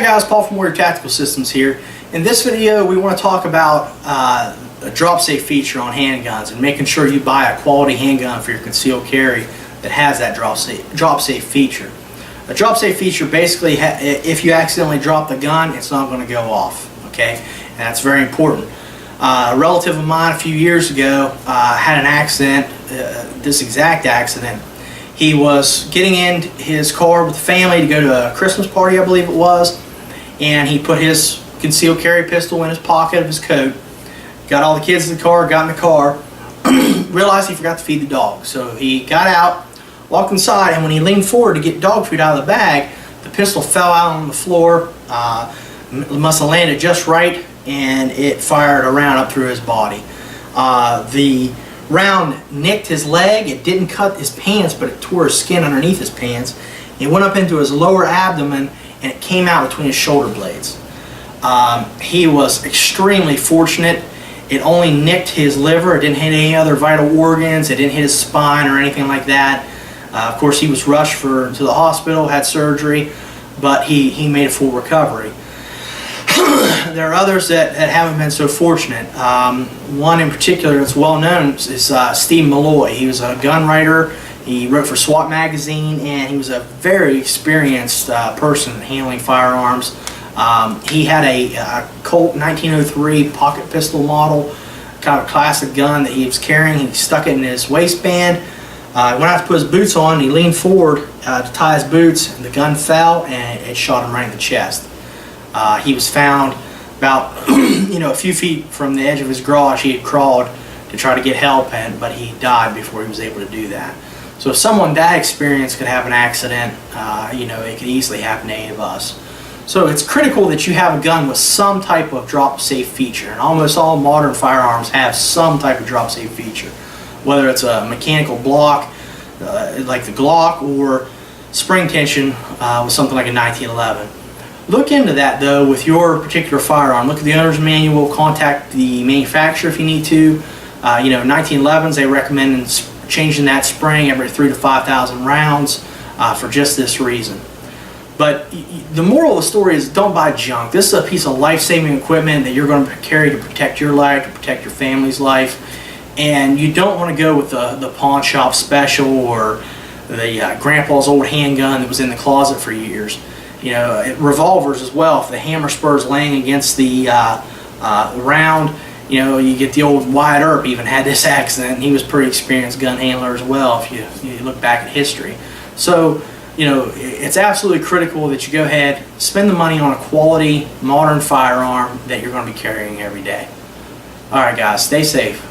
Guys, Paul from Warrior Tactical Systems here. In this video we want to talk about a drop safe feature on handguns and making sure you buy a quality handgun for your concealed carry that has that drop safe feature. A drop safe feature basically, if you accidentally drop the gun, it's not going to go off, okay? And that's very important. A relative of mine a few years ago had an accident, this exact accident. He was getting in his car with the family to go to a Christmas party, I believe it was, and he put his concealed carry pistol in his pocket of his coat, got all the kids in the car, got in the car, realized he forgot to feed the dog. So he got out, walked inside, and when he leaned forward to get dog food out of the bag, the pistol fell out on the floor, must have landed just right, and it fired a round up through his body. The round nicked his leg. It didn't cut his pants, but it tore his skin underneath his pants. It went up into his lower abdomen, and it came out between his shoulder blades. He was extremely fortunate. It only nicked his liver. It didn't hit any other vital organs. It didn't hit his spine or anything like that. Of course, he was rushed to the hospital, had surgery, but he made a full recovery. There are others that haven't been so fortunate. One in particular that's well known is Steve Malloy. He was a gun writer. He wrote for SWAT magazine, and he was a very experienced person handling firearms. He had a Colt 1903 pocket pistol model, kind of a classic gun that he was carrying. He stuck it in his waistband. Went out to put his boots on. He leaned forward to tie his boots, and the gun fell, and it shot him right in the chest. He was found about a few feet from the edge of his garage. He had crawled to try to get help, but he died before he was able to do that. So if someone that experienced could have an accident, it could easily happen to any of us. So it's critical that you have a gun with some type of drop safe feature, and almost all modern firearms have some type of drop safe feature, whether it's a mechanical block like the Glock or spring tension with something like a 1911. Look into that though with your particular firearm. Look at the owner's manual, contact the manufacturer if you need to. 1911s, they recommend changing that spring every 3,000 to 5,000 rounds for just this reason. But the moral of the story is don't buy junk. This is a piece of life-saving equipment that you're going to carry to protect your life, to protect your family's life. And you don't want to go with the pawn shop special or the grandpa's old handgun that was in the closet for years. Revolvers as well. If the hammer spur's laying against the round, you get the old Wyatt Earp even had this accident, and he was a pretty experienced gun handler as well if you look back at history. So, it's absolutely critical that you go ahead, spend the money on a quality, modern firearm that you're going to be carrying every day. Alright guys, stay safe.